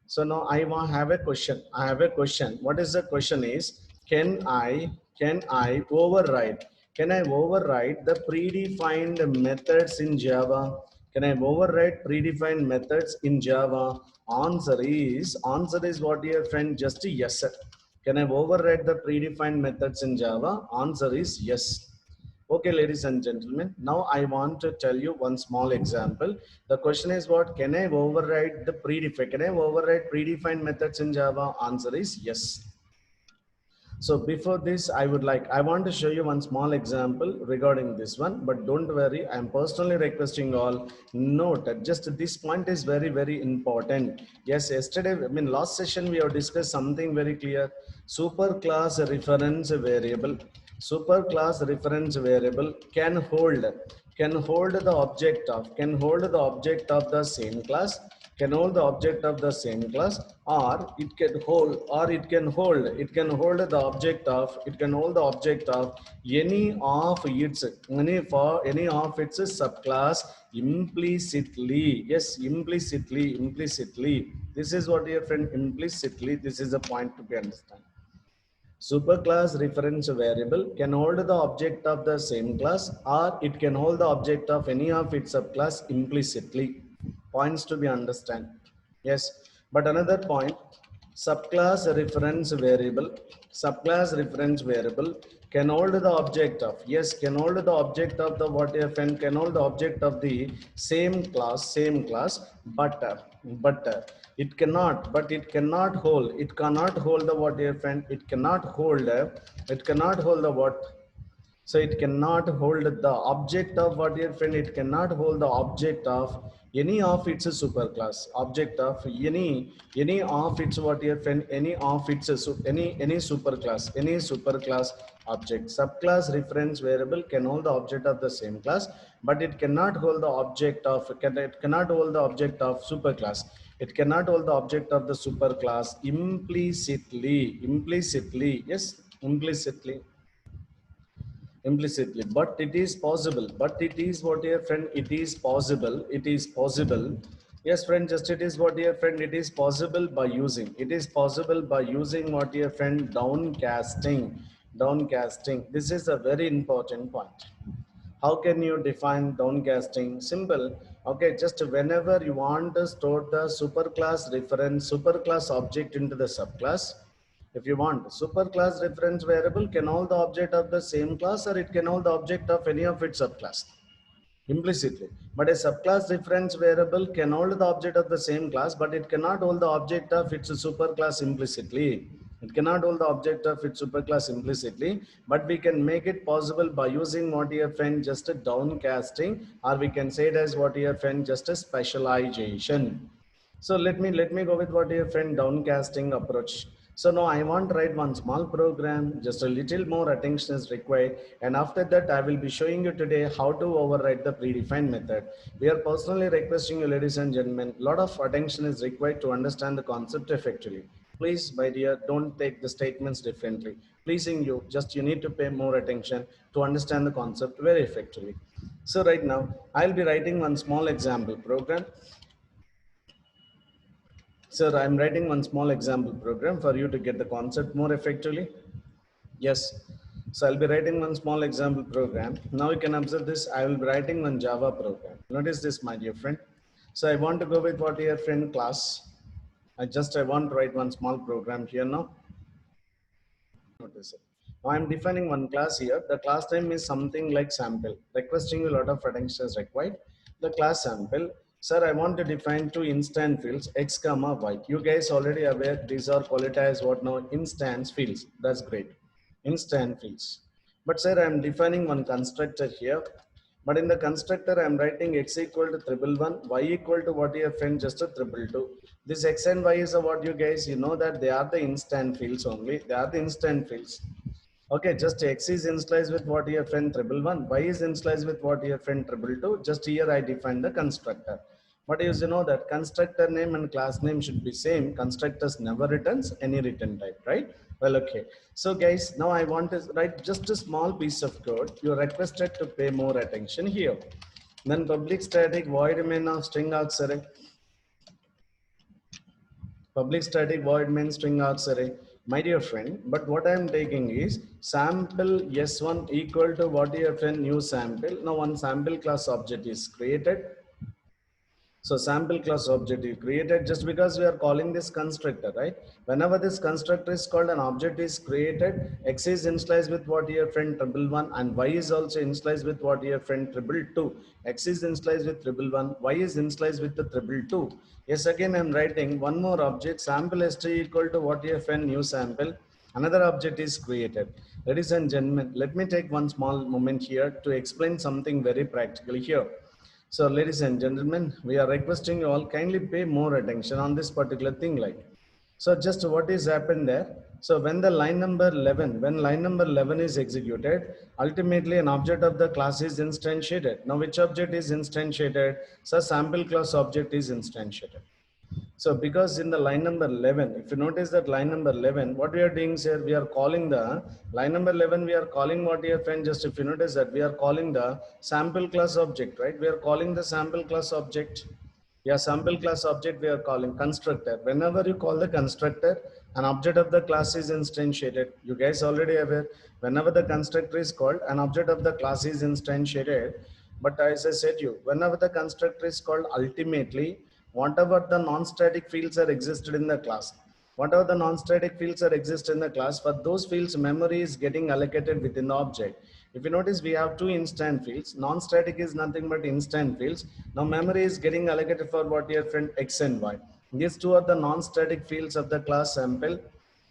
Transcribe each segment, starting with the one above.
So now have a question. I have a question. What is the question is, can I override? Can I override the predefined methods in Java? Can I override predefined methods in Java? Answer is what, dear friend? Just a yes, sir. Can I override the predefined methods in Java? Answer is yes. Okay, ladies and gentlemen, now I want to tell you one small example. The question is what? Can I override the predefined? Can I override predefined methods in Java? Answer is yes. So before this, I want to show you one small example regarding this one, but don't worry, I am personally requesting all note that just this point is very, very important. Yes, last session we have discussed something very clear. Superclass reference variable. Superclass reference variable can hold the object of the same class, can hold the object of the same class, or it can hold the object of any of its subclass implicitly. Yes, implicitly. This is what, your friend, implicitly. This is a point to be understand. Superclass reference variable can hold the object of the same class, or it can hold the object of any of its subclass implicitly. Points to be understand. Yes, but another point, subclass reference variable can hold the object of, yes, can hold the object of the what if, and can hold the object of the same class, but it cannot hold the what if, and it cannot hold the what. So it cannot hold the object of what, your friend, it cannot hold the object of any of its superclass, object of any of its what, your friend, any of its any superclass object. Subclass reference variable can hold the object of the same class, but it cannot hold the object of, it cannot hold the object of superclass. It cannot hold the object of the superclass implicitly. Yes, implicitly, but it is possible, but it is what, dear friend, it is possible. Yes, friend, just it is what, dear friend, it is possible by using what, dear friend, downcasting. This is a very important point. How can you define downcasting? Simple. Okay, just whenever you want to store the superclass object into the subclass, if you want, superclass reference variable can hold the object of the same class, or it can hold the object of any of its subclass implicitly. But a subclass reference variable can hold the object of the same class, but it cannot hold the object of its superclass implicitly. It cannot hold the object of its superclass implicitly, but we can make it possible by using what, your friend, just a downcasting, or we can say it as what, your friend, just a specialization. So let me go with what, your friend, downcasting approach. So now I want to write one small program, just a little more attention is required. And after that, I will be showing you today how to override the predefined method. We are personally requesting you, ladies and gentlemen, a lot of attention is required to understand the concept effectively. Please, my dear, don't take the statements differently. Pleasing you, just you need to pay more attention to understand the concept very effectively. So right now, I'll be writing one small example program. Sir, I'm writing one small example program for you to get the concept more effectively. Yes. So I'll be writing one small example program. Now you can observe this. I will be writing one Java program. Notice this, my dear friend. So I want to go with what, your friend, class. I want to write one small program here now. Notice it. Now I'm defining one class here. The class name is something like sample. Requesting you a lot of attention is required. The class sample. Sir, I want to define two instant fields, x comma y. You guys already aware these are called as what now? Instance fields. That's great. Instant fields. But sir, I'm defining one constructor here. But in the constructor, I'm writing x equal to triple one, y equal to what, your friend, just a triple two. This x and y is a what, you guys, you know that they are the instant fields only. They are the instant fields. Okay, just x is initialized with what, your friend, triple one, y is initialized with what, your friend, triple two. Just here I define the constructor. But you know that constructor name and class name should be same. Constructors never returns any return type, right? Well, okay. So guys, now I want to write just a small piece of code. You're requested to pay more attention here. Then public static void main of string args array. Public static void main string args array. My dear friend, but what I am taking is sample s1 equal to what your friend new sample. Now one sample class object is created. So sample class object is created just because we are calling this constructor, right? Whenever this constructor is called, an object is created, X is initialized with what your friend triple one, and Y is also initialized with what your friend triple two. X is initialized with triple one, Y is initialized with the triple two. Yes, again I'm writing one more object, sample st equal to what your friend new sample. Another object is created. Ladies and gentlemen, let me take one small moment here to explain something very practically here. So ladies and gentlemen, we are requesting you all kindly pay more attention on this particular thing like. So just what is happened there. So when the line number 11, when line number 11 is executed, ultimately an object of the class is instantiated. Now which object is instantiated? So sample class object is instantiated. So because in the line number 11, if you notice that line number 11, what we are doing here, we are calling the line number 11, we are calling what your friend, just if you notice that we are calling the sample class object, right? We are calling the sample class object. Yeah, sample class object we are calling constructor. Whenever you call the constructor, an object of the class is instantiated. You guys already aware, whenever the constructor is called, an object of the class is instantiated. But as I said you, whenever the constructor is called, ultimately, whatever the non-static fields are existed in the class, whatever the non-static fields are exist in the class, for those fields, memory is getting allocated within the object. If you notice, we have two instant fields. Non-static is nothing but instant fields. Now memory is getting allocated for what your friend X and Y. These two are the non-static fields of the class sample.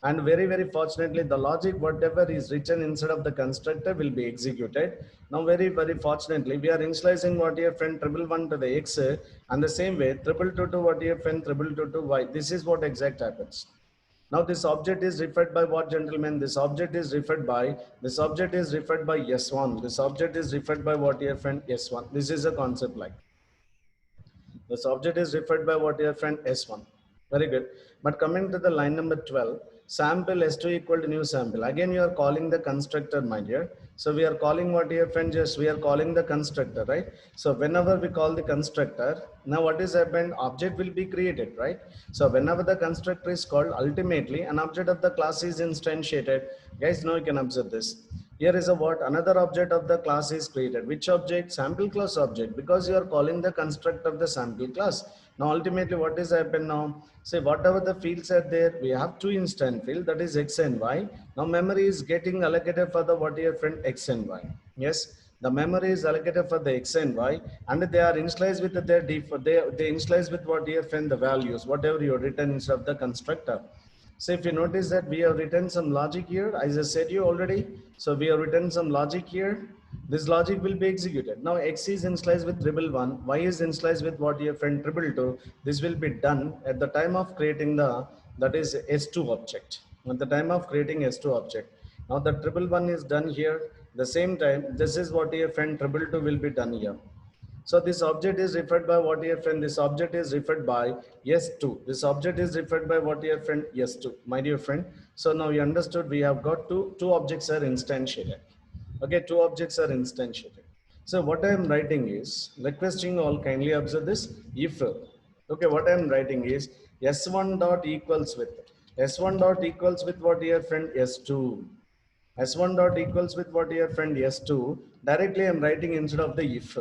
And very fortunately, the logic whatever is written inside of the constructor will be executed. Now very fortunately, we are initializing what your friend triple one to the X, and the same way triple two to what your friend triple two to Y. This is what exact happens. Now this object is referred by what, gentlemen? This object is referred by S1. This object is referred by what, your friend? S1. This is a concept like. This object is referred by what, your friend? S1. Very good. But coming to the line number 12, sample S2 equal to new sample. Again, you are calling the constructor, my dear. So we are calling what, your friend? Just we are calling the constructor, right? So whenever we call the constructor, now what is happened? Object will be created, right? So whenever the constructor is called, ultimately an object of the class is instantiated. Guys, now you can observe this. Here is a what? Another object of the class is created. Which object? Sample class object, because you are calling the construct of the sample class. Now ultimately what is happened now? Say whatever the fields are there, we have two instant field, that is X and Y. Now memory is getting allocated for the what, your friend? X and Y. Yes, the memory is allocated for the X and Y, and they are initialized with their default. They initialize with what, your friend? The values, whatever you written instead of the constructor. So if you notice that we have written some logic here, as I said you already. So we have written some logic here. This logic will be executed. Now X is initialized with triple one, Y is initialized with what, your friend? Triple two. This will be done at the time of creating the, that is S2 object. At the time of creating S2 object. Now the triple one is done here. The same time, this is what, your friend? Triple two will be done here. So this object is referred by what, your friend? This object is referred by S2. This object is referred by what, your friend? S2, my dear friend. So now you understood, we have got two objects are instantiated. Okay, two objects are instantiated. So what I am writing is, requesting all kindly observe this. If, okay, what I am writing is S1 dot equals with, S1 dot equals with what, your friend? S2. S1 dot equals with what, your friend? S2. Directly I am writing instead of the if.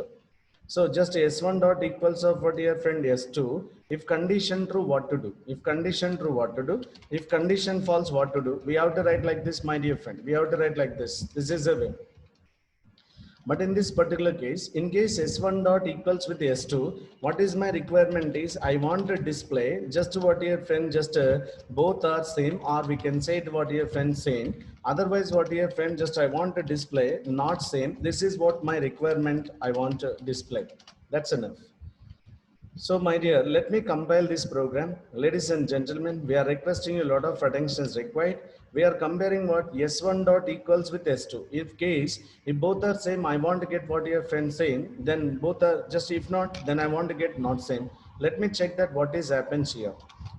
So just S1 dot equals of what, your friend? S2. If condition true, what to do? If condition true, what to do? If condition false, what to do? We have to write like this, my dear friend. We have to write like this. This is the way. But in this particular case, in case S1 dot equals with S2, what is my requirement is, I want to display just what, your friend? Just both are same, or we can say it what, your friend? Same. Otherwise what, your friend? Just I want to display not same. This is what my requirement I want to display. That's enough. So my dear, let me compile this program. Ladies and gentlemen, we are requesting you a lot of attention is required. We are comparing what S1 dot equals with S2. If both are same, I want to get what, your friend? Saying, then both are just, if not, then I want to get not same. Let me check that what is happens here.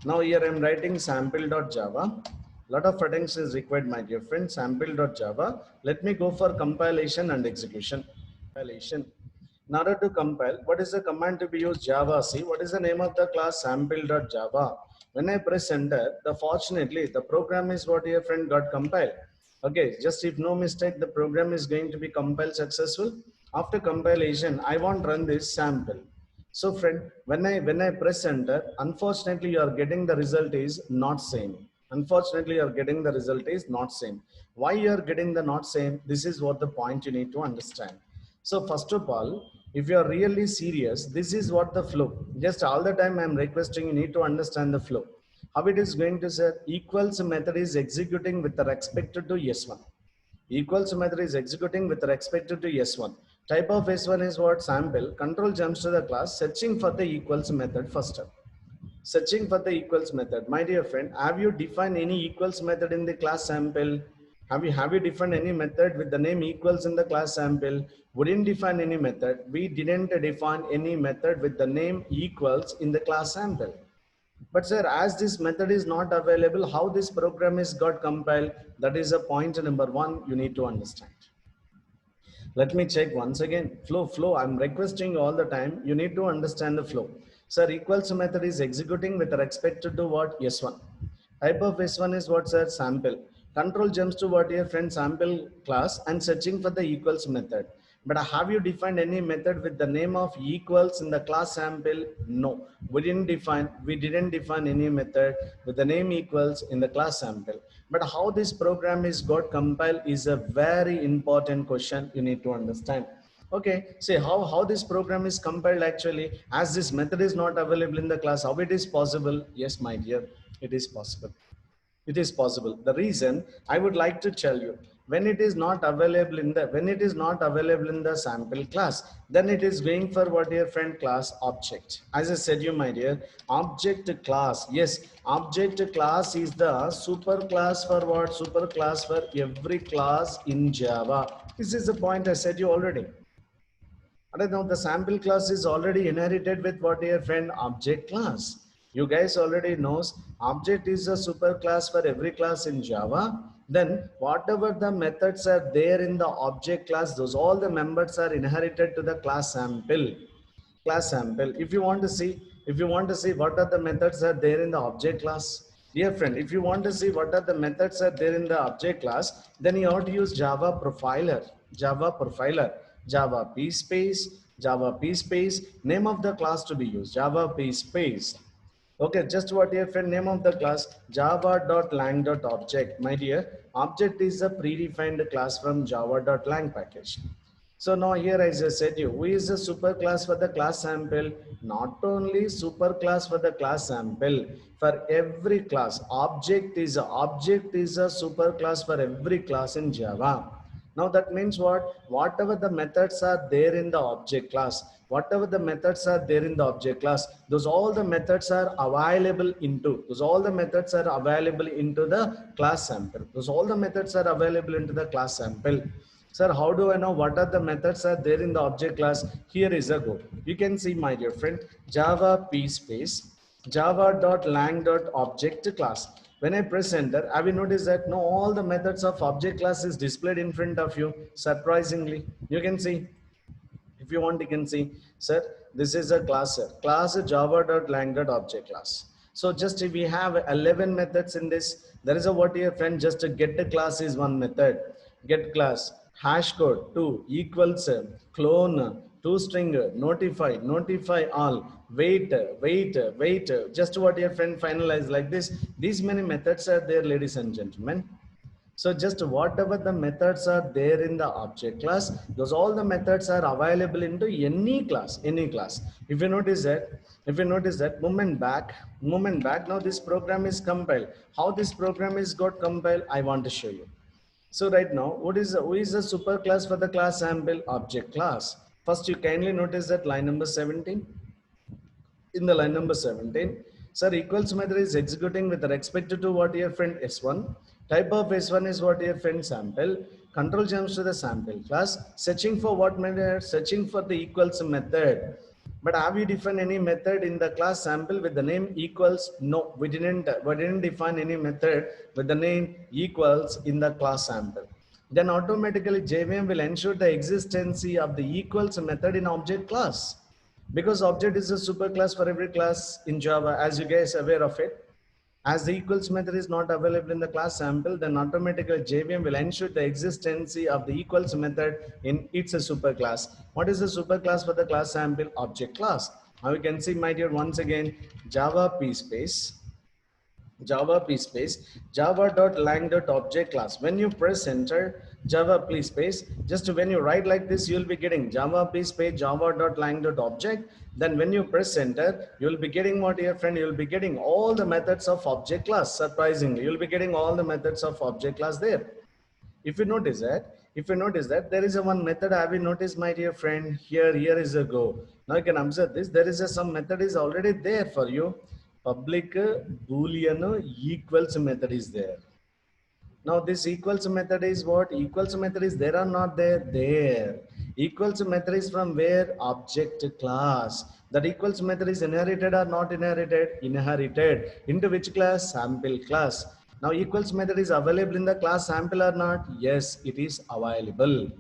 Now here I am writing sample.java. Lot of attention is required, my dear friend. Sample.java. Let me go for compilation and execution. Compilation. In order to compile, what is the command to be used? Java C. What is the name of the class? Sample.java. When I press enter, fortunately the program is what your friend got compiled. Okay, just if no mistake, the program is going to be compiled successful. After compilation, I want run this sample. So friend, when I press enter, unfortunately you are getting the result is not same. Unfortunately, you are getting the result is not same. Why you are getting the not same? This is what the point you need to understand. So first of all, if you are really serious, this is what the flow. Just all the time I am requesting you need to understand the flow. How it is going to say equals method is executing with respect to S1. Equals method is executing with respect to S1. Type of S1 is what? Sample. Control jumps to the class, searching for the equals method first. Searching for the equals method. My dear friend, have you defined any equals method in the class sample? Have you defined any method with the name equals in the class sample? We didn't define any method. We didn't define any method with the name equals in the class sample. But sir, as this method is not available, how this program is got compiled? That is a point number one you need to understand. Let me check once again. Flow. I'm requesting all the time. You need to understand the flow. Sir, equals method is executing with respect to what? S1. Type of S1 is what, sir? Sample. Control jumps to what your friend sample class and searching for the equals method. But have you defined any method with the name of equals in the class sample? No, we didn't define any method with the name equals in the class sample. But how this program is got compiled is a very important question you need to understand. Okay, say how this program is compiled actually, as this method is not available in the class, how it is possible? Yes, my dear, it is possible. It is possible. The reason I would like to tell you, when it is not available in the sample class, then it is going for what your friend class object. As I said you, my dear, object class. Yes, object class is the super class for what? Super class for every class in Java. This is the point I said you already. I don't know, the sample class is already inherited with what your friend object class. You guys already knows object is a super class for every class in Java. Then whatever the methods are there in the object class, those all the members are inherited to the class sample. Class sample. If you want to see what are the methods are there in the object class, dear friend, if you want to see what are the methods are there in the object class, then you have to use Java profiler. Java profiler. Java p space, Java p space, name of the class to be used, Java p space. Okay, just what your friend name of the class, java.lang.object. My dear, object is a predefined class from java.lang package. So now here, as I said you, who is a super class for the class sample? Not only super class for the class sample, for every class, object is a super class for every class in Java. Now that means what? Whatever the methods are there in the object class, those all the methods are available into the class sample. Those all the methods are available into the class sample. Sir, how do I know what are the methods are there in the object class? Here is a go. You can see, my dear friend, Java p space, java.lang.object class. When I press enter, have you noticed that no, all the methods of object class is displayed in front of you? Surprisingly, you can see. If you want, you can see, sir, this is a class, sir. Class java.lang.object class. So just if we have 11 methods in this, there is a what your friend, just a get a class is one method. Get class, hash code 2 equals clone, toString, notify all, wait, just what your friend finalize like this. These many methods are there, ladies and gentlemen. So just whatever the methods are there in the object class, those all the methods are available into any class. If you notice that moment back, now this program is compiled. How this program is got compiled, I want to show you. So right now, who is the super class for the class sample? Object class. First, you kindly notice that line number 17. In the line number 17, sir, equals method is executing with respect to what your friend S1. Type of S1 is what your friend sample. Control jumps to the sample class. Searching for what method? Searching for the equals method. But have you defined any method in the class sample with the name equals? No, we didn't define any method with the name equals in the class sample. then automatically JVM will ensure the existence of the equals method in object class, because object is a superclass for every class in Java, as you guys are aware of it. As the equals method is not available in the class sample, then automatically JVM will ensure the existence of the equals method in its a superclass. What is the superclass for the class sample? Object class. Now you can see, my dear, once again, Java P space Java P space java.lang.object class. When you press enter, Java P space, just when you write like this, you'll be getting Java P space java.lang.object. Then when you press enter, you'll be getting what, dear friend? You'll be getting all the methods of object class. Surprisingly, you'll be getting all the methods of object class there. If you notice that there is a one method, have you noticed, my dear friend? Here is a go. Now you can observe this. There is a some method is already there for you. Public boolean equals method is there. Now this equals method is what? Equals method is there or not there? There. Equals method is from where? Object class. That equals method is inherited or not inherited? Inherited. Into which class? Sample class. Now equals method is available in the class sample or not? Yes, it is available.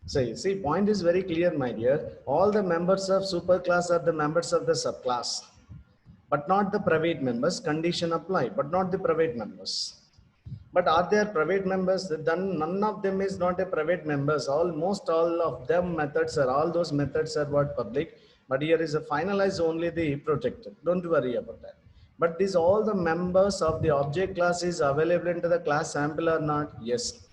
So you see, point is very clear, my dear. All the members of superclass are the members of the subclass, but not the private members. Condition apply, but not the private members. But are there private members? Then none of them is not a private members. Almost all of them methods are, all those methods are what? Public. But here is a finalize only the protected. Don't worry about that. But these all the members of the object class is available into the class sample or not? Yes.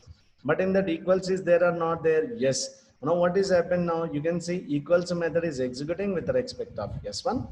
But in that equals is there or not there? Yes. Now what is happened now? You can see equals method is executing with respect of S1.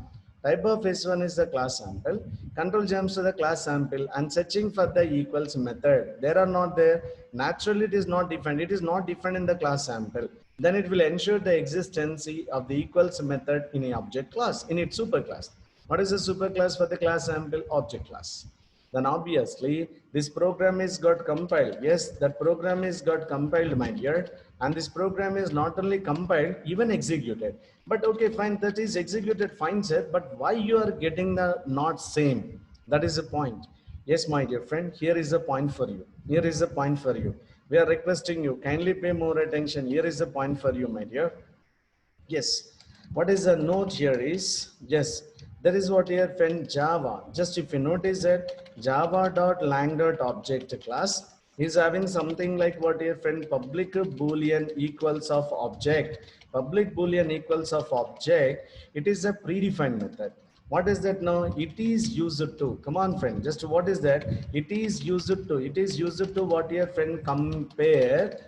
Type of S1 is the class sample. Control jumps to the class sample and searching for the equals method. There or not there? Naturally, it is not defined. It is not defined in the class sample. Then it will ensure the existence of the equals method in an object class, in its superclass. What is the superclass for the class sample? Object class. Then obviously this program is got compiled. Yes, that program is got compiled, my dear. And this program is not only compiled, even executed. But okay, fine, that is executed, fine, sir. But why you are getting the not same? That is the point. Yes, my dear friend, here is the point for you. Here is the point for you. We are requesting you, kindly pay more attention. Here is the point for you, my dear. Yes, what is the note here is, yes, there is what here, friend, Java. Just if you notice that java.lang.object class is having something like what here, friend, public boolean equals of object. Public boolean equals of object. It is a predefined method. What is that now? It is used to, come on friend, just what is that? It is used to what here, friend? Compare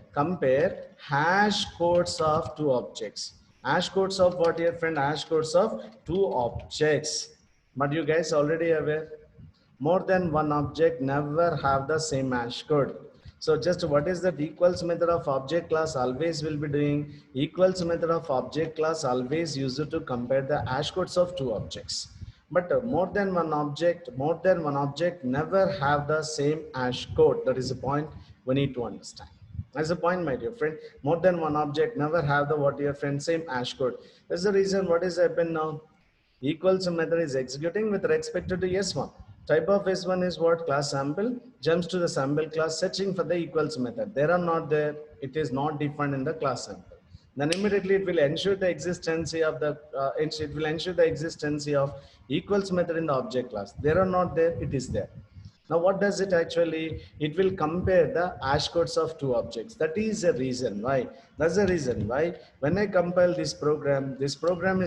hash codes of two objects. Hash codes of what here, friend? Hash codes of two objects. But you guys already aware, more than one object never have the same hash code. So just what is that? Equals method of object class always will be doing. Equals method of object class always used to compare the hash codes of two objects. But more than one object never have the same hash code. That is the point we need to understand. That's the point, my dear friend. More than one object never have the what, dear friend? Same hash code. That's the reason what is happened now. Equals method is executing with respect to S1. Type of S1 is what? Class sample. Jumps to the sample class, searching for the equals method. There are not there. It is not defined in the class sample. Then immediately it will ensure the existence of the equals method in the object class. There are not there. It is there. Now, what does it actually? It will compare the hash codes of two objects. That is the reason why. That's the reason why when I compile this program is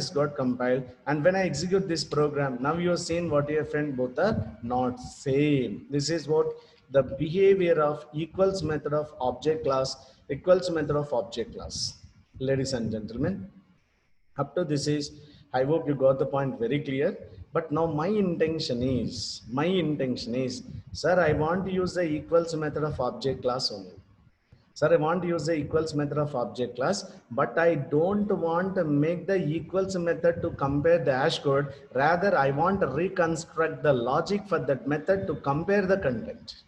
got compiled. And when I execute this program, now you have seen what your friend, both are not same. This is what the behavior of equals method of object class, equals method of object class. Ladies and gentlemen, up to this is, I hope you got the point very clear. But now my intention is, sir, I want to use the equals method of object class only. Sir, I want to use the equals method of object class, but I don't want to make the equals method to compare the hash code. Rather, I want to reconstruct the logic for that method to compare the content.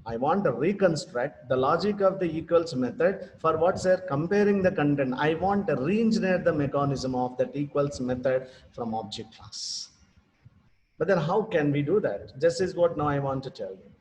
I want to reconstruct the logic of the equals method for what, sir? Comparing the content. I want to re-engineer the mechanism of that equals method from object class. But then how can we do that? This is what now I want to tell you.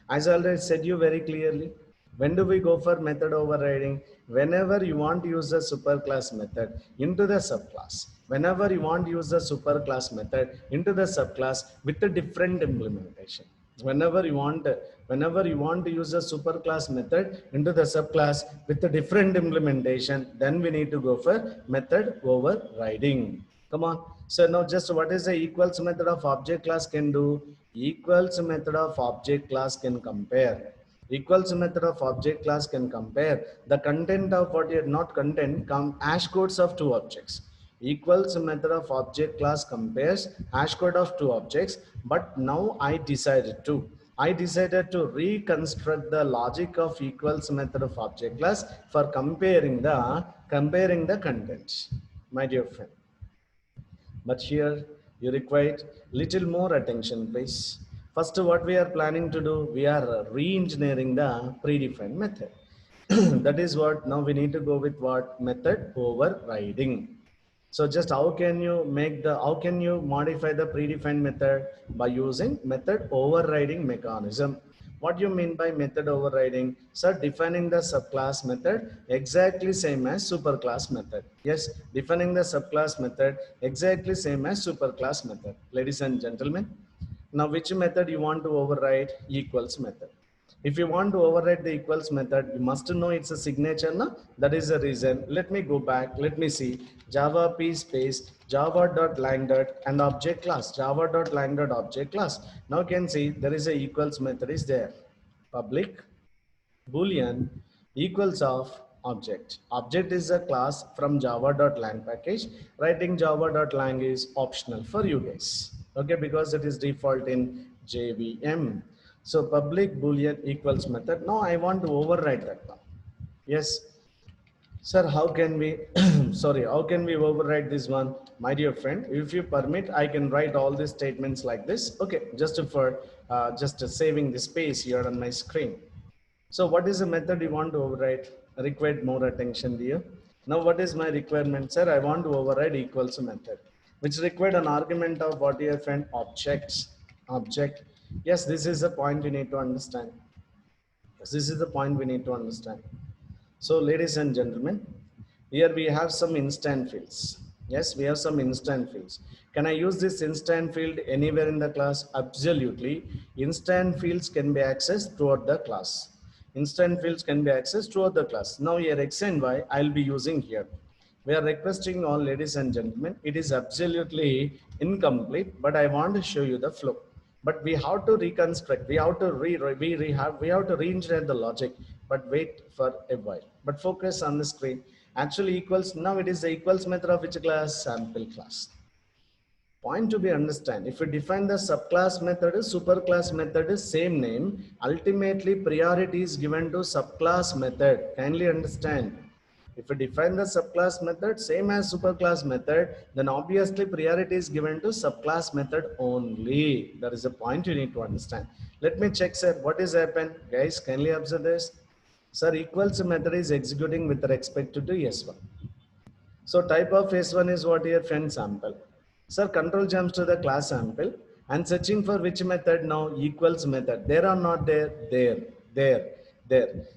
As I already said you very clearly, When do we go for method overriding? Whenever you want to use the superclass method into the subclass. Whenever you want to use the superclass method into the subclass with a different implementation. Whenever you want to use a superclass method into the subclass with a different implementation, then we need to go for method overriding. Come on. So now just what is the equals method of object class can do? Equals method of object class can compare. Equals method of object class can compare the content of what you not content come hash codes of two objects. Equals method of object class compares hash code of two objects, but now I decided to reconstruct the logic of equals method of object class for comparing the contents, my dear friend. But here you require little more attention, please. First, what we are planning to do, we are re-engineering the predefined method. That is what now we need to go with what method overriding. So just how can you modify the predefined method by using method overriding mechanism? What do you mean by method overriding? Sir, defining the subclass method exactly same as superclass method. Yes, defining the subclass method exactly same as superclass method. Ladies and gentlemen, now which method you want to override? Equals method. If you want to override the equals method, you must know it's a signature. No? That is the reason. Let me go back. Let me see. Java p space java.lang and object class. Java.lang object class. Now you can see there is a equals method is there. Public boolean equals of object. Object is a class from java.lang package. Writing java.lang is optional for you guys. Okay, because it is default in JVM. So public boolean equals method. Now I want to override that one. Yes. Sir, how can we, sorry, how can we override this one? My dear friend, if you permit, I can write all these statements like this. Okay, just for saving the space here on my screen. So what is the method you want to override? Required more attention dear. Now what is my requirement? Sir, I want to override equals method, which required an argument of what your friend objects. Object. Yes, this is the point you need to understand. Yes, this is the point we need to understand. So ladies and gentlemen, here we have some instant fields. Yes, we have some instant fields. Can I use this instant field anywhere in the class? Absolutely. Instant fields can be accessed throughout the class. Instant fields can be accessed throughout the class. Now here X and Y I'll be using here. We are requesting all ladies and gentlemen. It is absolutely incomplete, but I want to show you the flow. But we have to reconstruct. We have to re-engineer the logic. But wait for a while. But focus on the screen. Actually equals. Now it is the equals method of which class? Sample class. Point to be understand. If we define the subclass method, superclass method is same name. Ultimately, priority is given to subclass method. Kindly understand. If we define the subclass method same as superclass method, then obviously priority is given to subclass method only. That is the point you need to understand. Let me check, sir. What is happened? Guys, kindly observe this. Sir, equals method is executing with respect to S1. So type of S1 is what here? Friend sample. Sir, control jumps to the class sample and searching for which method now? Equals method. There or not there? There.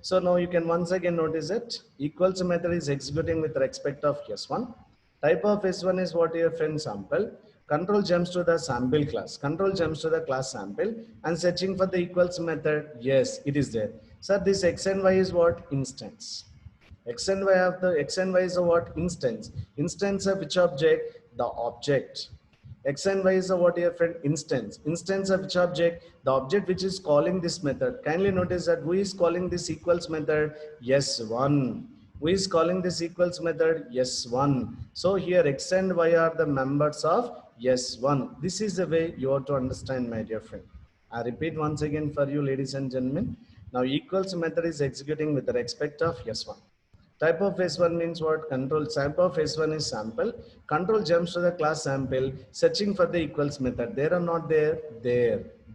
So now you can once again notice that equals method is executing with respect of S1. Type of S1 is what your friend sample. Control jumps to the sample class. Control jumps to the class sample and searching for the equals method. Yes, it is there. Sir, this X and Y is what? Instance. X and Y is a what? Instance. Instance of which object? The object. X and Y is a what your friend? Instance. Instance of which object? The object which is calling this method. Kindly notice that who is calling this equals method? S1. Who is calling this equals method? S1. So here X and Y are the members of S1. This is the way you have to understand, my dear friend. I repeat once again for you, ladies and gentlemen. Now equals method is executing with respect of S1. Type of S1 means what? Control. Type of S1 is sample. Control jumps to the class sample, searching for the equals method. There or not there?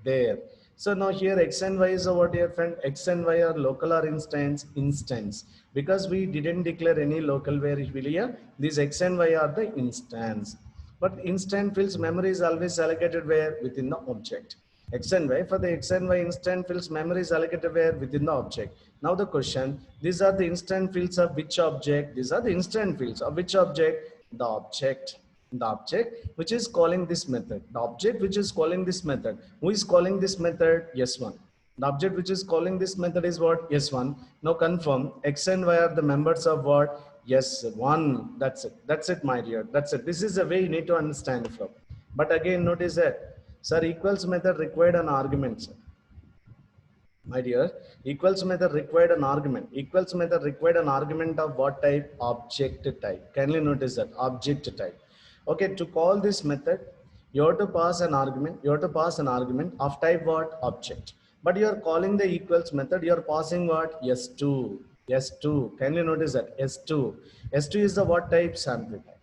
There. So now here X and Y is a what here friend? X and Y are local or instance? Instance. Because we didn't declare any local variable here, these X and Y are the instance. But instant fields memory is always allocated where? Within the object. X and Y. For the X and Y instant fields, memory is allocated where? Within the object. Now the question, these are the instant fields of which object? These are the instant fields of which object? The object. The object which is calling this method. The object which is calling this method. Who is calling this method? S1. The object which is calling this method is what? S1. Now confirm X and Y are the members of what? S1. That's it. That's it, my dear. That's it. This is the way you need to understand from. But again, notice that, sir, equals method required an argument, sir. My dear, equals method required an argument. Equals method required an argument of what type? Object type. Kindly notice that, object type. Okay, to call this method, you have to pass an argument. You have to pass an argument of type what? Object. But you are calling the equals method, you are passing what? S2. S2. Kindly notice that, S2. S2 is the what type? Sample type.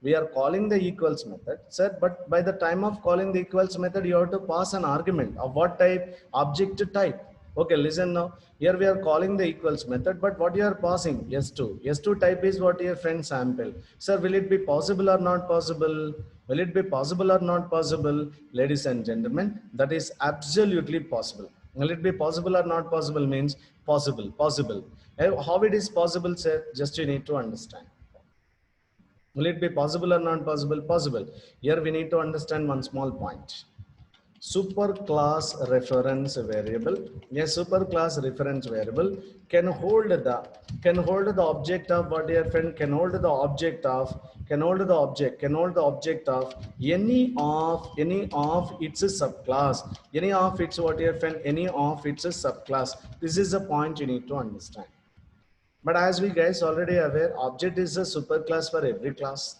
We are calling the equals method, sir, but by the time of calling the equals method, you have to pass an argument of what type? Object type. Okay, listen now. Here we are calling the equals method, but what you are passing? S2. S2 type is what your friend sample. Sir, will it be possible or not possible? Will it be possible or not possible? Ladies and gentlemen, that is absolutely possible. Will it be possible or not possible means possible, possible. How it is possible, sir? Just you need to understand. Will it be possible or not possible? Possible. Here we need to understand one small point. Superclass reference variable. A superclass reference variable can hold the object of what your friend can hold the object of any of its subclass, any of its what your friend, any of its subclass. This is the point you need to understand. But as we guys already aware, object is a superclass for every class.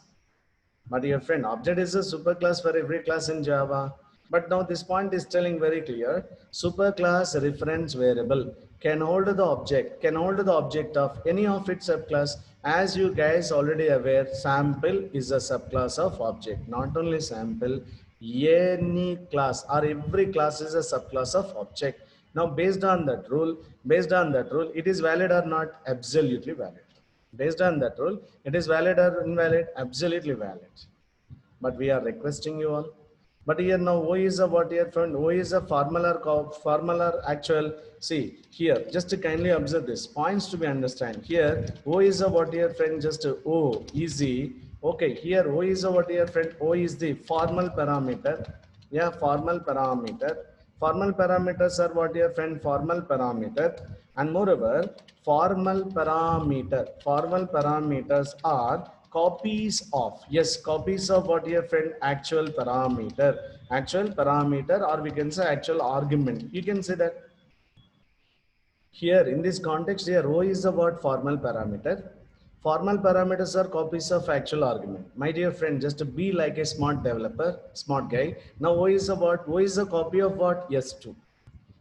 But dear friend, object is a superclass for every class in Java. But now this point is telling very clear, superclass reference variable can hold the object of any of its subclass. As you guys already aware, sample is a subclass of object. Not only sample, any class or every class is a subclass of object. Now based on that rule, it is valid or not? Absolutely valid. Based on that rule, it is valid or invalid? Absolutely valid. But we are requesting you all. But here now, O is a what here friend? O is a formal or actual. See here, just to kindly observe this points to be understand. Here, O is a what here friend? Just O easy. Okay, here O is a what here friend? O is the formal parameter. Yeah, formal parameter. Formal parameters are what your friend? Formal parameter. And moreover, formal parameters are copies of, yes, copies of what your friend? Actual parameter, or we can say actual argument. You can say that. Here in this context, here O is the word formal parameter. Formal parameters are copies of actual argument. My dear friend, just to be like a smart developer, smart guy. Now O is a what? O is a copy of what? S2.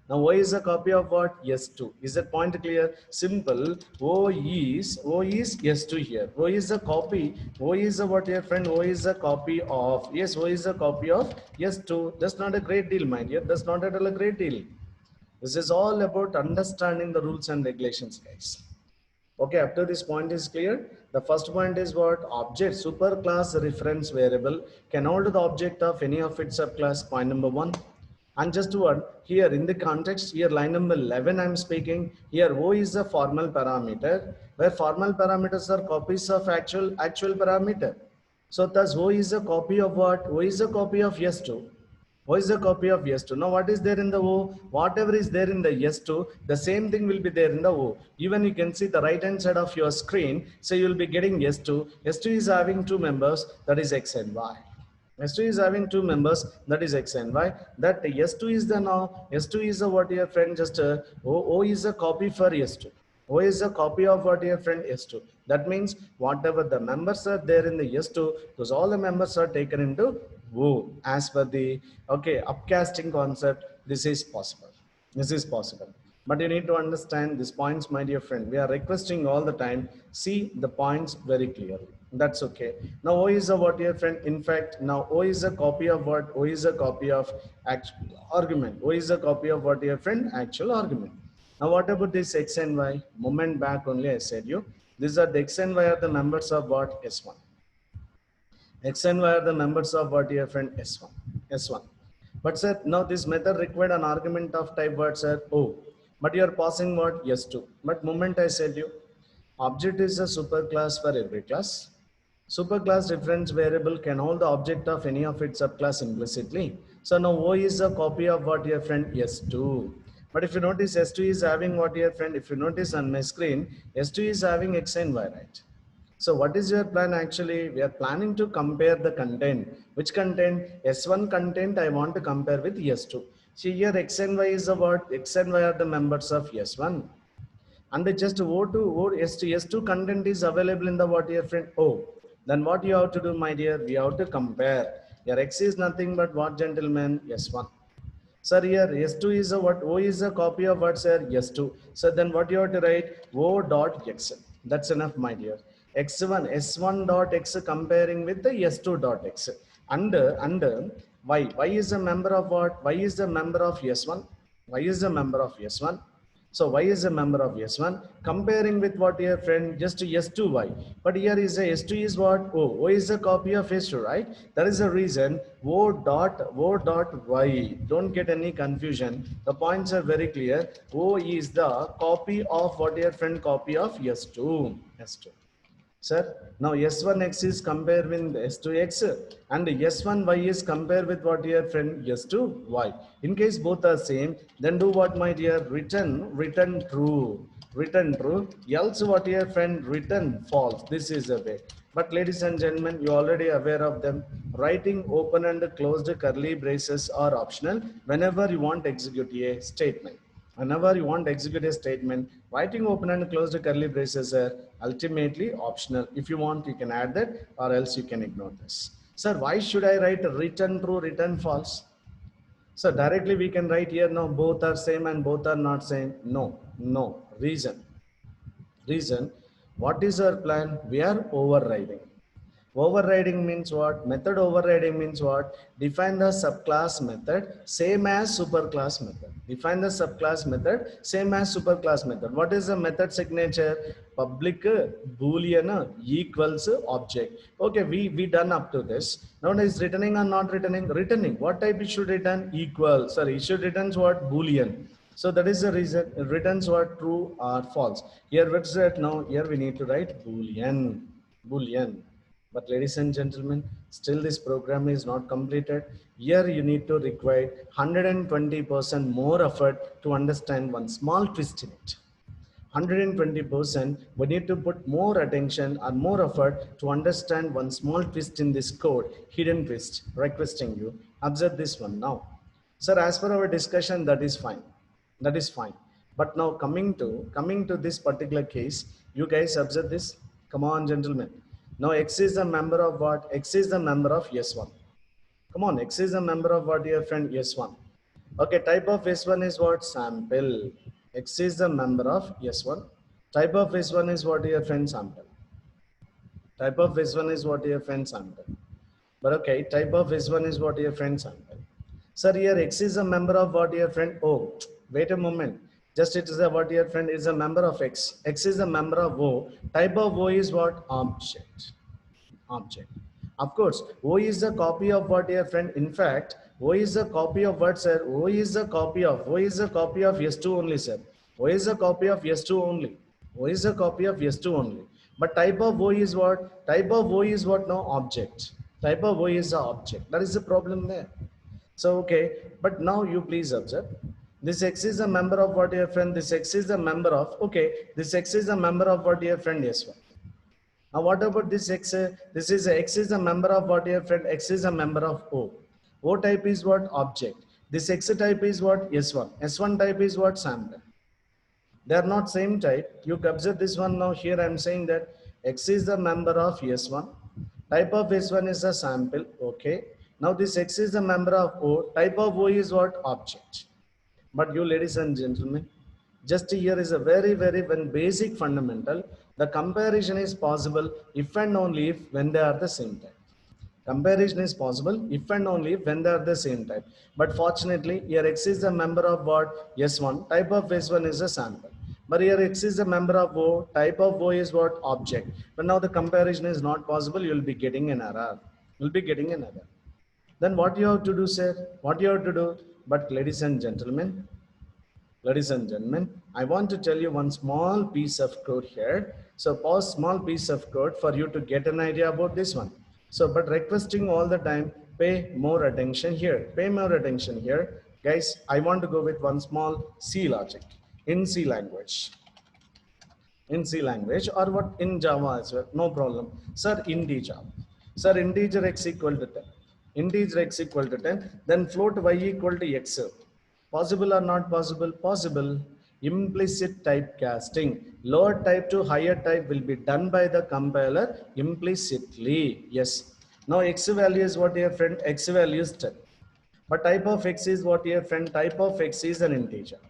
Now O is a copy of what? S2. Is that point clear? Simple. O is S2 here. O is a copy. O is a what, your friend? O is a copy of. Yes, O is a copy of S2. That's not a great deal, my dear. That's not at all a great deal. This is all about understanding the rules and regulations, guys. Okay, up to this point is clear. The first point is what? Object, superclass reference variable can hold the object of any of its subclass. Point number one. And just one here in the context, here line number 11 I'm speaking. Here O is a formal parameter, where formal parameters are copies of actual parameter. So thus O is a copy of what? O is a copy of S2. O is a copy of S2. Now what is there in the O? Whatever is there in the S2, the same thing will be there in the O. Even you can see the right hand side of your screen. So you will be getting S2. S2 is having two members, that is X and Y. S2 is having two members, that is X and Y. That S2 is the now, S2 is a what your friend just O is a copy for S2. O is a copy of what your friend S2. That means whatever the members are there in the S2, those all the members are taken into O. As per the upcasting concept, this is possible. This is possible. But you need to understand these points, my dear friend. We are requesting all the time, see the points very clearly. That's okay. Now O is a what your friend? In fact, now O is a copy of what? O is a copy of actual argument. O is a copy of what your friend? Actual argument. Now what about this X and Y? Moment back only I said you. These are the X and Y are the members of what? S1. X and Y are the members of what your friend? S1. S1. But sir, now this method required an argument of type what sir? O. But you are passing what? Yes to. But moment I said you, object is a superclass for every class. Superclass reference variable can hold the object of any of its subclass implicitly. So now O is a copy of what your friend S2. But if you notice S2 is having what your friend, if you notice on my screen, S2 is having X and Y, right? So what is your plan actually? We are planning to compare the content. Which content? S1 content I want to compare with S2. See here X and Y is about X and Y are the members of S1. And just O2, S2 content is available in the what your friend O. Then what you have to do, my dear? We have to compare. Your X is nothing but what gentlemen? S1. Sir, here S2 is a what? O is a copy of what, sir? S2. So then what you have to write? O dot X. That's enough, my dear. X1, S1 dot X comparing with the S2 dot X. Under Y. Y is a member of what? Y is the member of S1. Y is the member of S1. So Y is a member of S1 comparing with what your friend just S2 Y. But here is a S2 is what? O. O is a copy of S2, right? That is the reason O dot Y. Don't get any confusion. The points are very clear. O is the copy of what your friend copy of S2. S2. Sir, now S1X is compared with S2X and S1Y is compared with what your friend S2Y. In case both are same, then do what my dear? Return true. Return true. Else what your friend? Return false. This is the way. But ladies and gentlemen, you already aware of them. Writing open and closed curly braces are optional whenever you want to execute a statement. Whenever you want to execute a statement, writing open and closed curly braces are ultimately optional. If you want, you can add that or else you can ignore this. Sir, why should I write return true, return false? So directly we can write here, no, both are same and both are not same. No. Reason, what is our plan? We are overriding. Overriding means what? Method overriding means what? Define the subclass method same as superclass method. Define the subclass method same as superclass method. What is the method signature? Public boolean equals object. Okay, we done up to this. Now is returning or not returning? Returning. What type it should return? Equal. Sorry, it should returns what? Boolean. So that is the reason returns what? True or false. Here what's that now? Here we need to write Boolean. But ladies and gentlemen, still this program is not completed. Here you need to require 120% more effort to understand one small twist in it. 120%, we need to put more attention and more effort to understand one small twist in this code, hidden twist, requesting you. Observe this one now. Sir, as per our discussion, that is fine. That is fine. But now coming to this particular case, you guys observe this. Come on, gentlemen. Now X is a member of what? X is a member of S1. Come on, X is a member of what, your friend? S1. Okay, type of S1 is what? Sample. X is the member of S1. Type of S1 is what, your friend? Sample. Type of S1 is what, your friend? Sample. But okay, type of S1 is what, your friend? Sample. Sir, here X is a member of what, your friend? Oh, wait a moment. Just it is a what, your friend, is a member of X. X is a member of O. Type of O is what? Object. Of course, O is a copy of what, your friend? In fact, O is a copy of what, sir? O is a copy of S2 only, sir. O is a copy of S2 only. O is a copy of S2 only. But type of O is what? Type of O is what now? Object. Type of O is a object. That is the problem there. So, okay, but now you please observe. This X is a member of what, your friend? This X is a member of, okay, this X is a member of what, your friend? S1. Now what about this X? This is X is a member of what, your friend? X is a member of O. O type is what? Object. This X type is what? S1. S1 type is what? Sample. They are not same type. You observe this one now. Here I am saying that X is the member of S1. Type of S1 is a sample. Okay. Now this X is the member of O. Type of O is what? Object. But you ladies and gentlemen, just here is a very basic fundamental. The comparison is possible if and only if when they are the same type. Comparison is possible if and only if when they are the same type. But fortunately, here X is a member of what? S1. Type of S1 is a sample. But here X is a member of O. Type of O is what? Object. But now the comparison is not possible. You will be getting an error. You will be getting an error. Then what you have to do, sir? What you have to do? But ladies and gentlemen, I want to tell you one small piece of code here. So pause small piece of code for you to get an idea about this one. So, but requesting all the time, pay more attention here. Pay more attention here. Guys, I want to go with one small C logic in C language. In C language or what in Java as well, no problem. Sir, integer. Sir, integer x equal to 10. Integer x equal to 10, then float y equal to x. Possible or not possible? Possible. Implicit typecasting. Lower type to higher type will be done by the compiler implicitly. Yes. Now x value is what, your friend? X value is 10. But type of x is what, your friend? Type of x is an integer.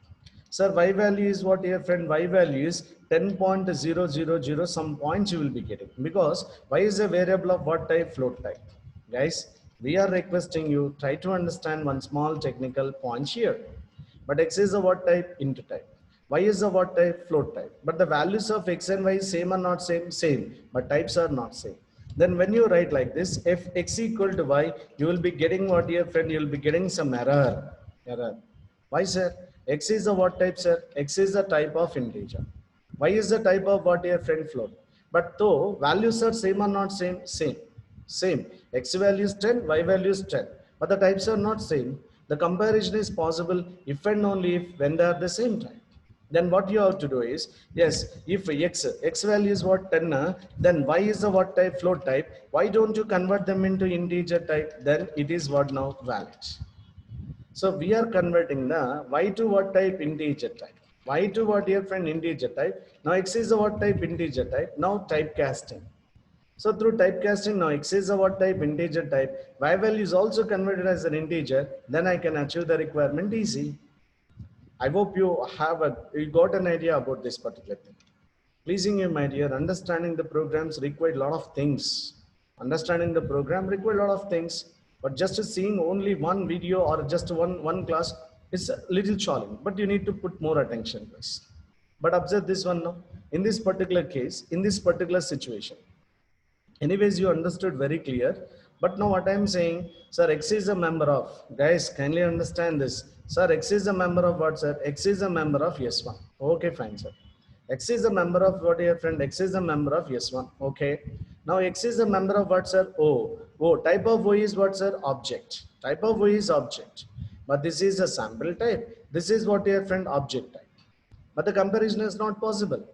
Sir, y value is what, your friend? Y value is 10.000. Some points you will be getting, because y is a variable of what type? Float type. Guys, we are requesting you try to understand one small technical point here. But x is a what type? Int type. Y is a what type? Float type. But the values of x and y same or not same? Same. But types are not same. Then when you write like this, if x equal to y, you will be getting what, your friend? You will be getting some error. Why, sir? X is a what type, sir? X is the type of integer. Y is the type of what, your friend? Float. But though values are same or not same? Same. Same. X value is 10, Y value is 10. But the types are not same. The comparison is possible if and only if when they are the same type. Then what you have to do is, yes, if x value is what, 10, then y is the what type? Float type. Why don't you convert them into integer type? Then it is what now? Valid. So we are converting the y to what type? Integer type. Y to what, your friend? Integer type. Now x is a what type? Integer type. Now typecasting. So through typecasting, now x is a what type? Integer type. Y value is also converted as an integer. Then I can achieve the requirement easy. I hope you got an idea about this particular thing. Pleasing you, my dear, understanding the programs require a lot of things. Understanding the program require a lot of things. But just seeing only one video or just one class is a little challenging. But you need to put more attention, please. But observe this one now. In this particular case, in this particular situation, anyways, you understood very clear. But now what I'm saying, sir, x is a member of, guys, kindly understand this. Sir, x is a member of what, sir? X is a member of S1. Okay, fine, sir. X is a member of what, your friend? X is a member of S1. Okay. Now x is a member of what, sir? O. O. Type of O is what, sir? Object. Type of O is object. But this is a sample type. This is what, your friend? Object type. But the comparison is not possible.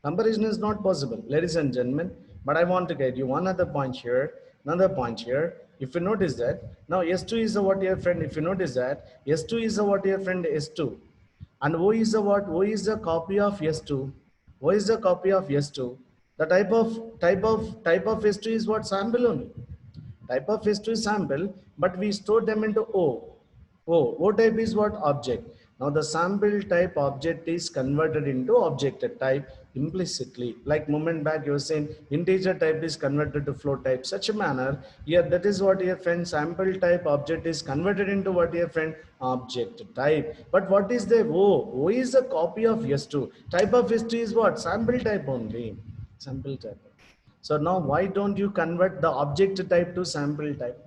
Comparison is not possible, ladies and gentlemen. But I want to get you one other point here, another point here. If you notice that, now S2 is a what, your friend? If you notice that, S2 is a what, your friend? S2. And O is a what? O is a copy of S2. O is a copy of S2. The type of S2 is what? Sample only. Type of S2 is sample, but we store them into O. O type is what? Object. Now the sample type object is converted into object type implicitly. Like moment back you were saying integer type is converted to float type. Such a manner here, that is what, your friend? Sample type object is converted into what, your friend? Object type. But what is the O? O is a copy of S2. Type of S2 is what? Sample type only. Sample type. So now why don't you convert the object type to sample type?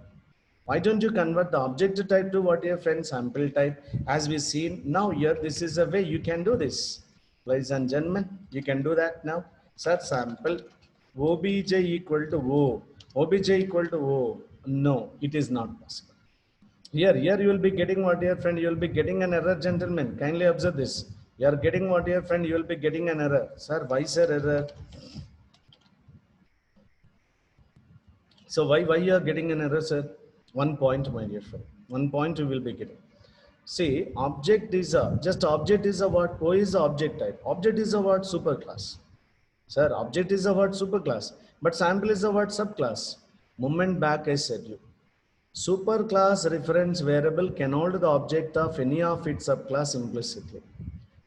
Why don't you convert the object type to what, your friend? Sample type. As we see now here, this is a way you can do this. Ladies and gentlemen, you can do that now. Sir, sample obj equal to O. Obj equal to O. No, it is not possible. Here you will be getting what, your friend? You will be getting an error, gentlemen. Kindly observe this. You are getting what, your friend? You will be getting an error. Sir, why, sir, error? So why you are getting an error, sir? 1 point, my dear friend. 1 point you will be getting. See, object is a what? O is a object type. Object is a what? Superclass. Sir, object is a what? Superclass. But sample is a what? Subclass. Moment back I said you. Superclass reference variable can hold the object of any of its subclass implicitly.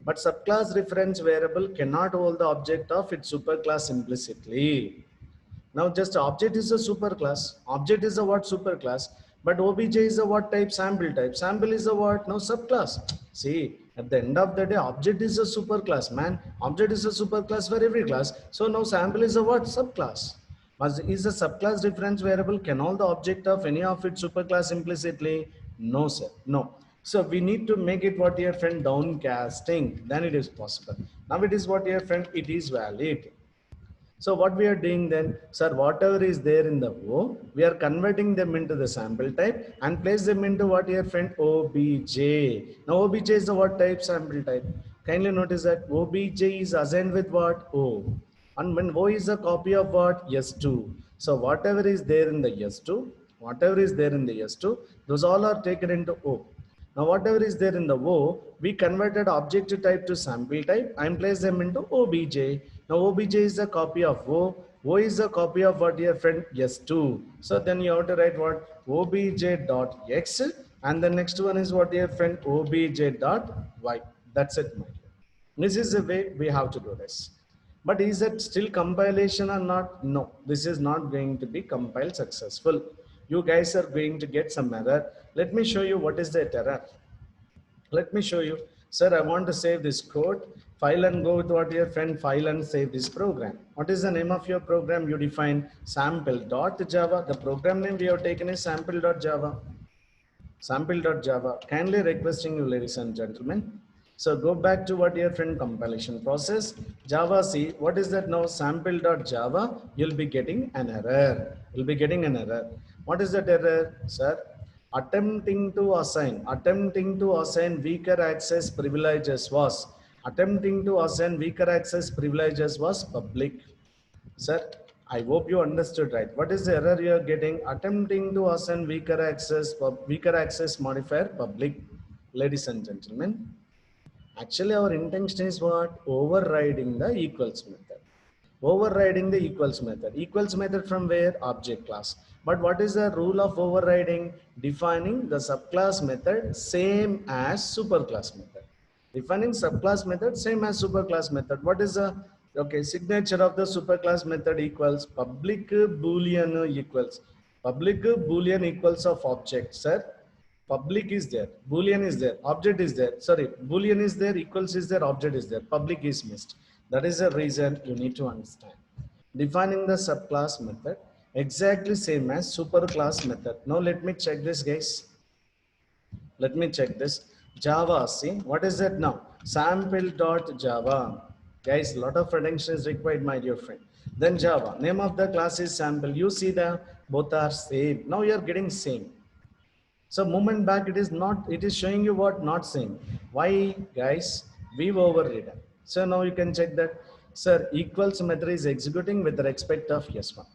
But subclass reference variable cannot hold the object of its superclass implicitly. Now just object is a superclass. Object is a what? Superclass. But obj is a what type? Sample type. Sample is a what? No, subclass. See, at the end of the day, object is a superclass, man. Object is a superclass for every class. So now sample is a what? Subclass. Is the subclass difference variable? Can all the object of any of its superclass implicitly? No, sir. No. So we need to make it what your friend downcasting. Then it is possible. Now it is what your friend. It is valid. So what we are doing then, sir, whatever is there in the O, we are converting them into the sample type and place them into what your friend OBJ. Now OBJ is the what type? Sample type. Kindly notice that OBJ is assigned with what? O. And when O is a copy of what? S2. So whatever is there in the S2, whatever is there in the S2, those all are taken into O. Now whatever is there in the O, we converted object type to sample type and place them into OBJ. Now OBJ is a copy of O. O is a copy of what your friend S2. So then you have to write what? OBJ.X, and the next one is what your friend OBJ.Y. That's it, my dear. This is the way we have to do this. But is it still compilation or not? No, this is not going to be compiled successful. You guys are going to get some error. Let me show you what is that error. Let me show you. Sir, I want to save this code. File and go with what your friend file and save this program. What is the name of your program? You define sample.java. The program name we have taken is sample.java. Sample.java. Kindly requesting you, ladies and gentlemen. So go back to what your friend compilation process. Java C, what is that now? Sample.java. You'll be getting an error. You'll be getting an error. What is that error, sir? Attempting to assign weaker access privileges was public. Sir, I hope you understood right. What is the error you are getting? Attempting to assign weaker access modifier public. Ladies and gentlemen, actually our intention is what? Overriding the equals method. Overriding the equals method. Equals method from where? Object class. But what is the rule of overriding? Defining the subclass method same as superclass method. Defining subclass method same as superclass method. What is the signature of the superclass method? Equals public boolean equals. Public boolean equals of object, sir. Public is there, boolean is there, object is there. Sorry, boolean is there, equals is there, object is there, public is missed. That is the reason you need to understand. Defining the subclass method exactly same as superclass method. Now let me check this, guys. Let me check this. Java, see, what is that now? Sample.java. Guys, lot of attention is required, my dear friend. Then Java, name of the class is sample. You see the both are same. Now you are getting same. So moment back, it is showing you what? Not same. Why, guys? We've overridden. So now you can check that, sir, equals method is executing with respect of S1.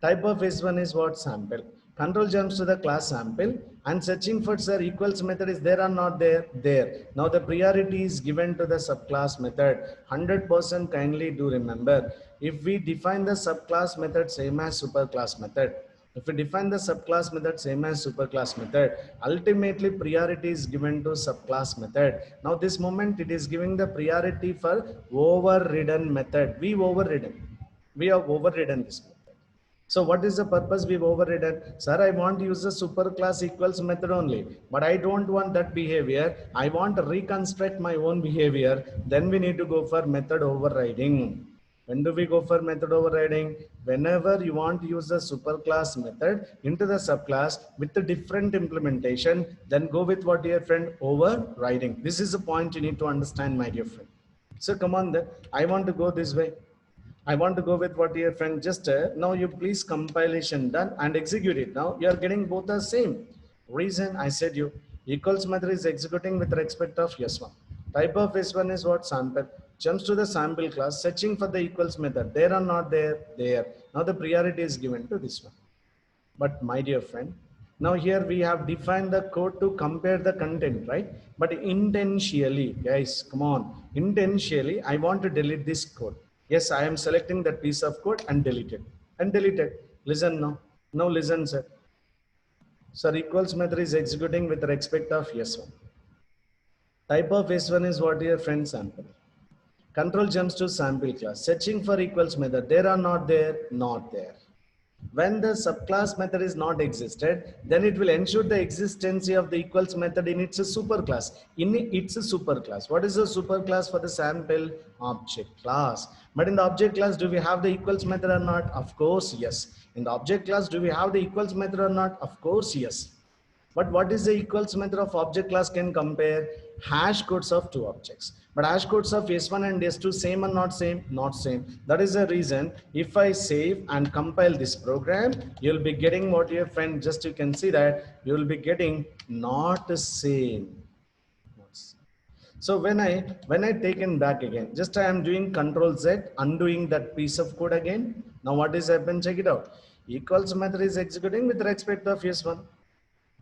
Type of S1 is what? Sample. Control jumps to the class sample and searching for, sir, equals method is there or not there? There. Now the priority is given to the subclass method. 100% kindly do remember. If we define the subclass method same as superclass method, if we define the subclass method same as superclass method, ultimately priority is given to subclass method. Now this moment it is giving the priority for overridden method. We have overridden this method. So what is the purpose we've overridden? Sir, I want to use the superclass equals method only, but I don't want that behavior. I want to reconstruct my own behavior. Then we need to go for method overriding. When do we go for method overriding? Whenever you want to use the superclass method into the subclass with the different implementation, then go with what, dear friend? Overriding. This is the point you need to understand, my dear friend. So come on then. I want to go this way. I want to go with what, dear friend? Just now you please compilation done and execute it. Now you are getting both the same. Reason I said you equals method is executing with respect of S1. Type of S1 is what? Sample. Jumps to the sample class, searching for the equals method. There or not there? There. Now the priority is given to this one. But my dear friend, now here we have defined the code to compare the content, right? But intentionally, guys, come on. Intentionally, I want to delete this code. Yes, I am selecting that piece of code and delete it. And delete it. Listen now. Now listen, sir. Sir, equals method is executing with respect of S1. Type of S1 is what, your friend? Sample. Control jumps to sample class. Searching for equals method. There or not there? Not there. When the subclass method is not existed, then it will ensure the existence of the equals method in its superclass. In its superclass. What is the superclass for the sample? Object class. But in the object class, do we have the equals method or not? Of course, yes. In the object class, do we have the equals method or not? Of course, yes. But what is the equals method of object class can compare? Hash codes of two objects. But hash codes of S1 and S2 same or not same? Not same. That is the reason if I save and compile this program, you'll be getting what your friend, just you can see that you will be getting not the same. So when I taken back again, just I am doing Control Z, undoing that piece of code again. Now what is happened? Check it out. Equals method is executing with respect of S1.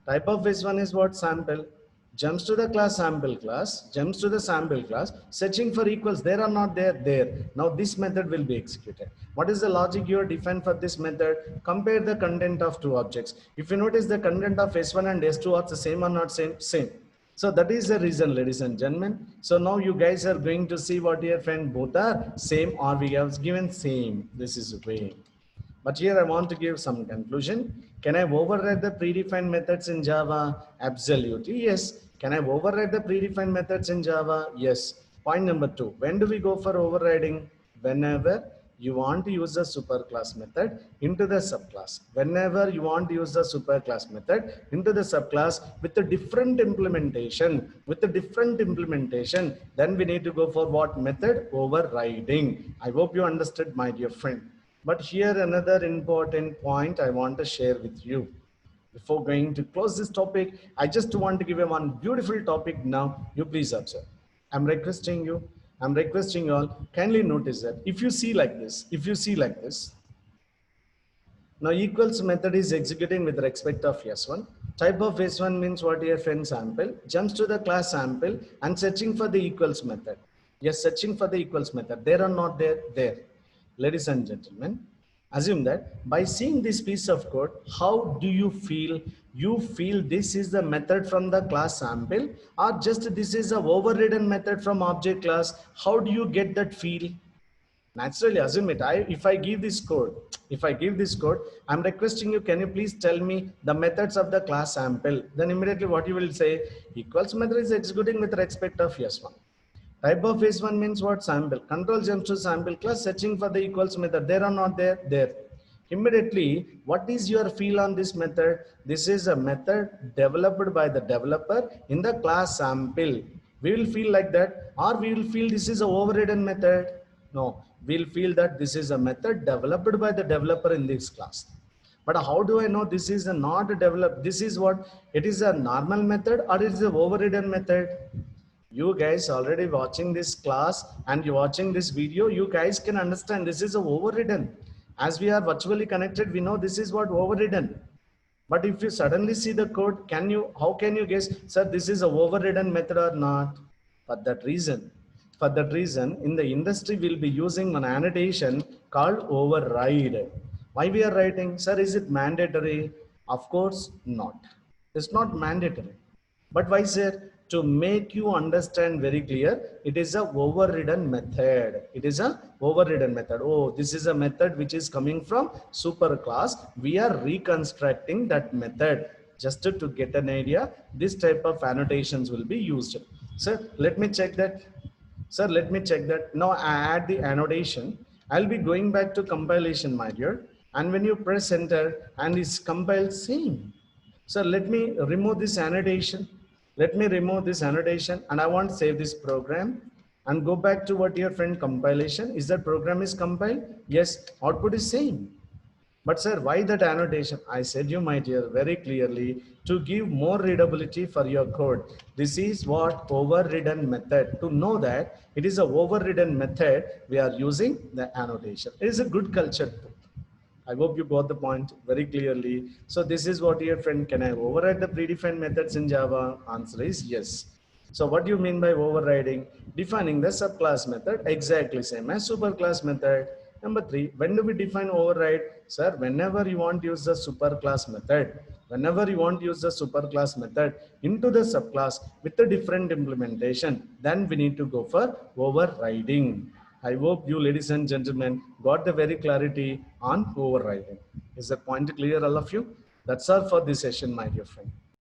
Type of S1 is what? Sample. Jumps to the class sample class, jumps to the sample class, searching for equals. There or not there? There. Now this method will be executed. What is the logic you are defined for this method? Compare the content of two objects. If you notice the content of S1 and S2 are the same or not same? Same. So that is the reason, ladies and gentlemen. So now you guys are going to see what your friend both are same or we have given same. This is way. But here I want to give some conclusion. Can I override the predefined methods in Java? Absolutely, yes. Can I override the predefined methods in Java? Yes. Point number 2. When do we go for overriding? Whenever you want to use the superclass method into the subclass. Whenever you want to use the superclass method into the subclass with a different implementation, then we need to go for what method? Overriding. I hope you understood, my dear friend. But here another important point I want to share with you. Before going to close this topic, I just want to give you one beautiful topic now. You please observe. I'm requesting you all, kindly notice that if you see like this, now equals method is executing with respect of S1. Type of S1 means what your friend sample, jumps to the class sample and searching for the equals method. Yes, searching for the equals method. There or not there? There. Ladies and gentlemen, assume that by seeing this piece of code, how do you feel? You feel this is the method from the class sample or just this is a overridden method from object class? How do you get that feel? Naturally, assume it. If I give this code, I'm requesting you, can you please tell me the methods of the class sample? Then immediately what you will say, equals method is executing with respect of S1. Type of S1 means what? Sample. Control jumps to sample class, searching for the equals method. There or not there? There. Immediately, what is your feel on this method? This is a method developed by the developer in the class sample. We will feel like that, or we will feel this is a overridden method. No, we'll feel that this is a method developed by the developer in this class. But how do I know this is a not developed? This is what? It is a normal method or it is a overridden method? You guys already watching this class and you watching this video, you guys can understand this is a overridden. As we are virtually connected, we know this is what overridden. But if you suddenly see the code, how can you guess, sir, this is a overridden method or not? For that reason, in the industry, we'll be using an annotation called override. Why we are writing, sir, is it mandatory? Of course not. It's not mandatory. But why, sir? To make you understand very clear, it is a overridden method. It is a overridden method. Oh, this is a method which is coming from superclass. We are reconstructing that method. Just to get an idea, this type of annotations will be used. Sir, let me check that. Sir, let me check that. Now I add the annotation. I'll be going back to compilation, my dear. And when you press enter and it's compiled, same. Sir, let me remove this annotation. And I want to save this program and go back to what your friend compilation. Is that program is compiled? Yes, output is same. But sir, why that annotation? I said you, my dear, very clearly to give more readability for your code. This is what overridden method. To know that it is a overridden method, we are using the annotation. It is a good culture too. I hope you got the point very clearly. So this is what your friend, can I override the predefined methods in Java? Answer is yes. So what do you mean by overriding? Defining the subclass method, exactly same as superclass method. Number 3, when do we define override? Sir, whenever you want to use the superclass method, into the subclass with a different implementation, then we need to go for overriding. I hope you, ladies and gentlemen, got the very clarity on overriding. Is that point clear, all of you? That's all for this session, my dear friend.